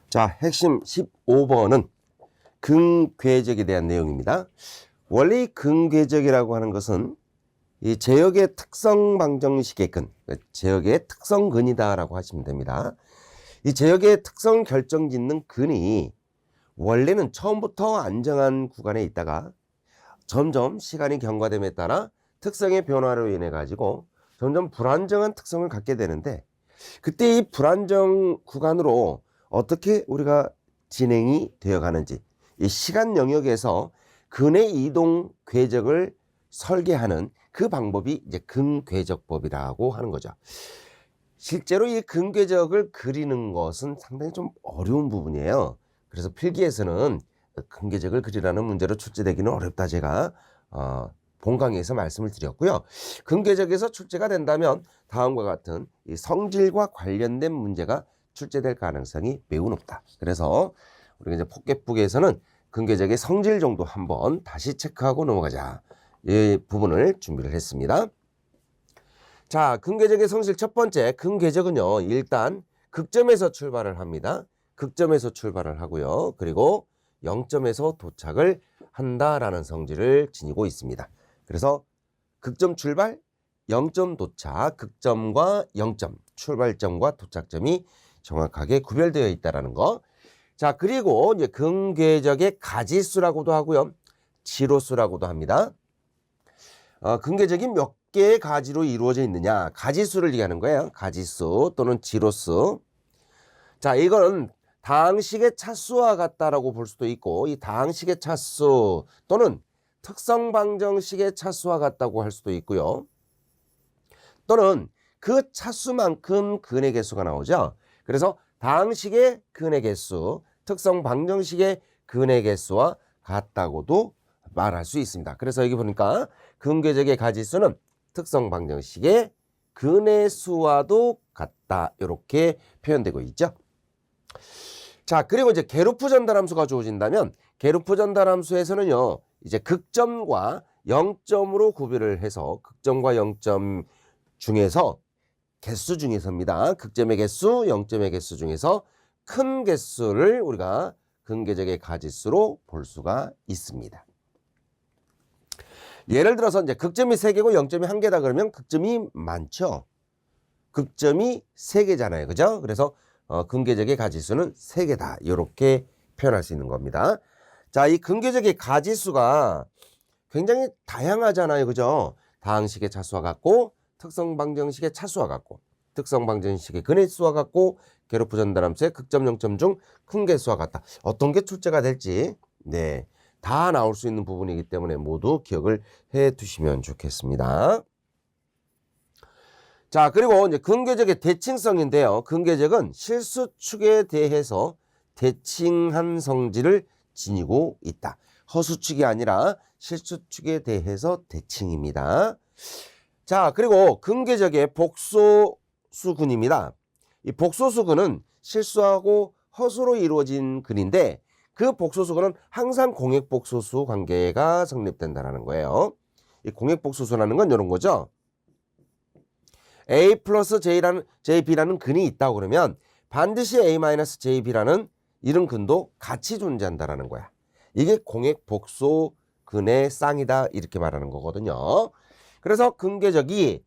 자, 핵심 15번은 근궤적에 대한 내용입니다. 원래 근궤적이라고 하는 것은 이 제역의 특성 방정식의 근, 제역의 특성근이다라고 하시면 됩니다. 이 제역의 특성 결정짓는 근이 원래는 처음부터 안정한 구간에 있다가 점점 시간이 경과됨에 따라 특성의 변화로 인해 가지고 점점 불안정한 특성을 갖게 되는데, 그때 이 불안정 구간으로 어떻게 우리가 진행이 되어 가는지, 이 시간 영역에서 근의 이동 궤적을 설계하는 그 방법이 이제 근궤적법이라고 하는 거죠. 실제로 이 근궤적을 그리는 것은 상당히 좀 어려운 부분이에요. 그래서 필기에서는 근궤적을 그리라는 문제로 출제되기는 어렵다, 제가 본 강의에서 말씀을 드렸고요. 근궤적에서 출제가 된다면 다음과 같은 이 성질과 관련된 문제가 출제될 가능성이 매우 높다. 그래서 우리가 이제 폭개북에서는 근궤적의 성질 정도 한번 다시 체크하고 넘어가자, 이 부분을 준비를 했습니다. 자, 근궤적의 성질 첫 번째, 근궤적은요, 일단 극점에서 출발을 합니다. 극점에서 출발을 하고요. 그리고 0점에서 도착을 한다라는 성질을 지니고 있습니다. 그래서 극점 출발, 0점 도착, 극점과 0점, 출발점과 도착점이 정확하게 구별되어 있다는 거. 자, 그리고 이제 근궤적의 가지수라고도 하고요, 지로수라고도 합니다. 근궤적이 몇 개의 가지로 이루어져 있느냐, 가지수를 얘기하는 거예요. 가지수 또는 지로수. 자, 이건 다항식의 차수와 같다라고 볼 수도 있고, 이 다항식의 차수 또는 특성방정식의 차수와 같다고 할 수도 있고요. 또는 그 차수만큼 근의 개수가 나오죠. 그래서 다항식의 근의 개수, 특성방정식의 근의 개수와 같다고도 말할 수 있습니다. 그래서 여기 보니까 근궤적의 가지수는 특성방정식의 근의 수와도 같다, 이렇게 표현되고 있죠. 자, 그리고 이제 게루프 전달함수가 주어진다면, 게루프 전달함수에서는요, 이제 극점과 0점으로 구별을 해서 극점과 0점 중에서 개수 중에서입니다. 극점의 개수, 0점의 개수 중에서 큰 개수를 우리가 근궤적의 가지수로 볼 수가 있습니다. 예를 들어서 이제 극점이 3개고 0점이 1개다 그러면 극점이 많죠. 극점이 3개잖아요. 그죠? 그래서 근궤적의 가지수는 3개다, 이렇게 표현할 수 있는 겁니다. 자, 이 근궤적의 가지수가 굉장히 다양하잖아요. 그죠? 다항식의 차수와 같고, 특성방정식의 차수와 같고, 특성방정식의 근의 수와 같고, 게루프 전달함수의 극점 0점 중 큰 개수와 같다. 어떤 게 출제가 될지, 네, 다 나올 수 있는 부분이기 때문에 모두 기억을 해 두시면 좋겠습니다. 자, 그리고 이제 근궤적의 대칭성인데요. 근궤적은 실수축에 대해서 대칭한 성질을 지니고 있다. 허수축이 아니라 실수축에 대해서 대칭입니다. 자, 그리고 근궤적의 복소수근입니다. 이 복소수근은 실수하고 허수로 이루어진 근인데, 그 복소수근은 항상 공액복소수 관계가 성립된다는 거예요. 이 공액복소수라는 건 이런 거죠. A 플러스 JB라는 근이 있다고 그러면 반드시 A 마이너스 JB라는 이런 근도 같이 존재한다는 거야. 이게 공액복소근의 쌍이다, 이렇게 말하는 거거든요. 그래서 근궤적이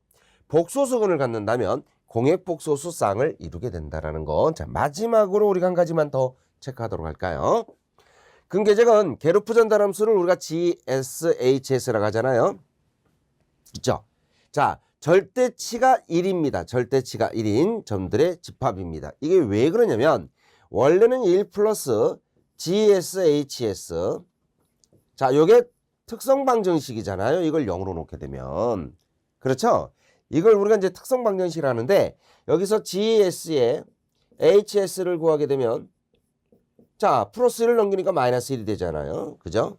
복소수근을 갖는다면 공액복소수 쌍을 이루게 된다는 건, 자, 마지막으로 우리가 한 가지만 더 체크하도록 할까요? 근궤적은 게루프 전달함수를 우리가 GSHS라고 하잖아요. 있죠? 자, 절대치가 1입니다. 절대치가 1인 점들의 집합입니다. 이게 왜 그러냐면, 원래는 1 플러스 GSHS. 자, 요게 특성방정식이잖아요. 이걸 0으로 놓게 되면. 그렇죠? 이걸 우리가 이제 특성방정식을 하는데, 여기서 GS에 HS를 구하게 되면, 자, 플러스 1을 넘기니까 마이너스 1이 되잖아요. 그죠?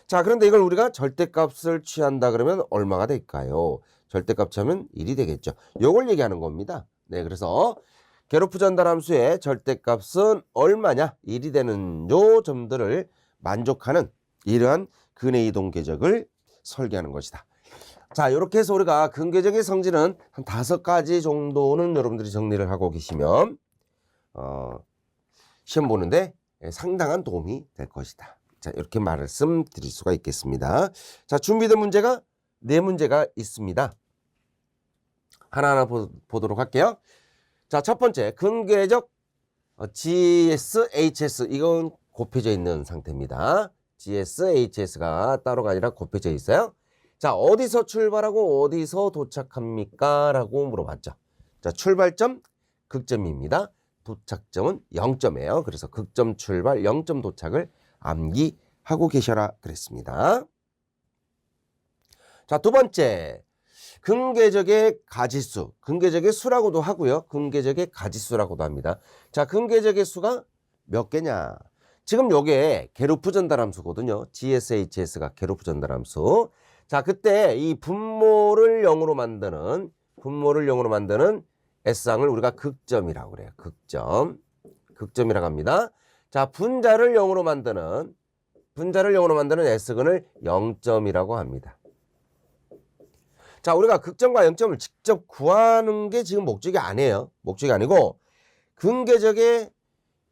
자, 그런데 이걸 우리가 절대값을 취한다 그러면 얼마가 될까요? 절대값 취하면 1이 되겠죠. 요걸 얘기하는 겁니다. 네, 그래서 게루프 전달함수의 절대값은 얼마냐? 1이 되는 요 점들을 만족하는 이러한 근의 이동 궤적을 설계하는 것이다. 자, 이렇게 해서 우리가 근궤적의 성질은 한 5가지 정도는 여러분들이 정리를 하고 계시면 시험 보는데 상당한 도움이 될 것이다. 자, 이렇게 말씀드릴 수가 있겠습니다. 자, 준비된 문제가 4문제가 있습니다. 하나하나 보도록 할게요. 자, 첫 번째, 근궤적 GS, HS, 이건 곱해져 있는 상태입니다. GS, HS가 따로가 아니라 곱해져 있어요. 자, 어디서 출발하고 어디서 도착합니까? 라고 물어봤죠. 자, 출발점 극점입니다. 도착점은 0점이에요. 그래서 극점 출발, 0점 도착을 암기하고 계셔라 그랬습니다. 자, 두 번째, 근궤적의 가지수, 근궤적의 수라고도 하고요. 근궤적의 가지수라고도 합니다. 자, 근궤적의 수가 몇 개냐? 지금 요게 게루프 전달함수거든요. GSHS가 게루프 전달함수. 자, 그때 이 분모를 0으로 만드는 S항을 우리가 극점이라고 그래요. 극점이라고 합니다. 자, 분자를 0으로 만드는 S근을 0점이라고 합니다. 자, 우리가 극점과 0점을 직접 구하는 게 지금 목적이 아니에요. 목적이 아니고 근궤적의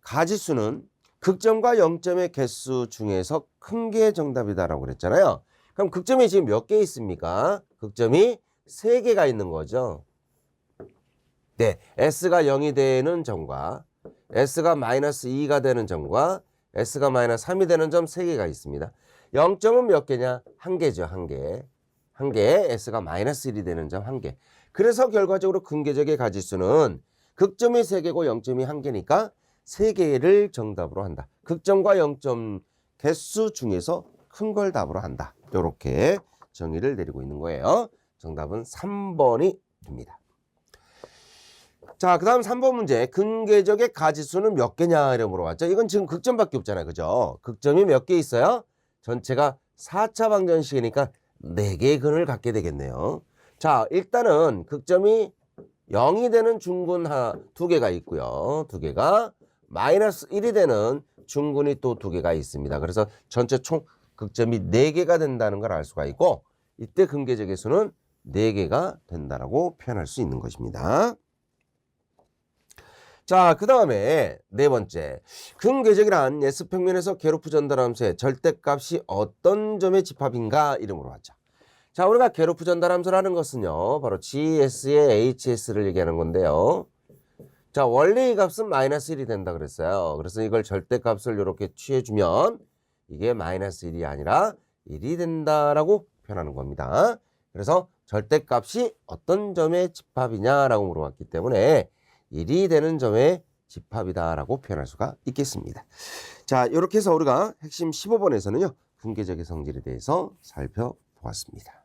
가지수는 극점과 0점의 개수 중에서 큰 게 정답이다라고 그랬잖아요. 그럼 극점이 지금 몇 개 있습니까? 극점이 3개가 있는 거죠. 네, S가 0이 되는 점과 S가 -2가 되는 점과 S가 -3이 되는 점 3개가 있습니다. 0점은 몇 개냐? 1개죠. 1개. 1개, S가 -1이 되는 점 1개. 그래서 결과적으로 근궤적의 가지수는 극점이 3개고 0점이 1개니까 3개를 정답으로 한다. 극점과 0점 개수 중에서 큰 걸 답으로 한다. 이렇게 정의를 내리고 있는 거예요. 정답은 3번이 됩니다. 자, 그 다음 3번 문제. 근궤적의 가지수는 몇 개냐? 이렇게 물어봤죠. 이건 지금 극점밖에 없잖아요. 그죠? 극점이 몇 개 있어요? 전체가 4차 방정식이니까 4개의 근을 갖게 되겠네요. 자, 일단은 극점이 0이 되는 중근 2개가 있고요. 2개가 -1이 되는 중근이 또 2개가 있습니다. 그래서 전체 총 극점이 4개가 된다는 걸 알 수가 있고, 이때 근궤적의 수는 4개가 된다라고 표현할 수 있는 것입니다. 자, 그 다음에 4번째. 근궤적이란 S평면에서 게루프 전달함수의 절대값이 어떤 점의 집합인가? 이름으로 하죠. 자, 우리가 게루프 전달함수라는 것은요, 바로 GS의 HS를 얘기하는 건데요. 자, 원래의 값은 -1이 된다 그랬어요. 그래서 이걸 절대값을 이렇게 취해주면 이게 -1이 아니라 1이 된다라고 표현하는 겁니다. 그래서 절대값이 어떤 점의 집합이냐라고 물어봤기 때문에 1이 되는 점의 집합이다라고 표현할 수가 있겠습니다. 자, 이렇게 해서 우리가 핵심 15번에서는요, 근궤적의 성질에 대해서 살펴보았습니다.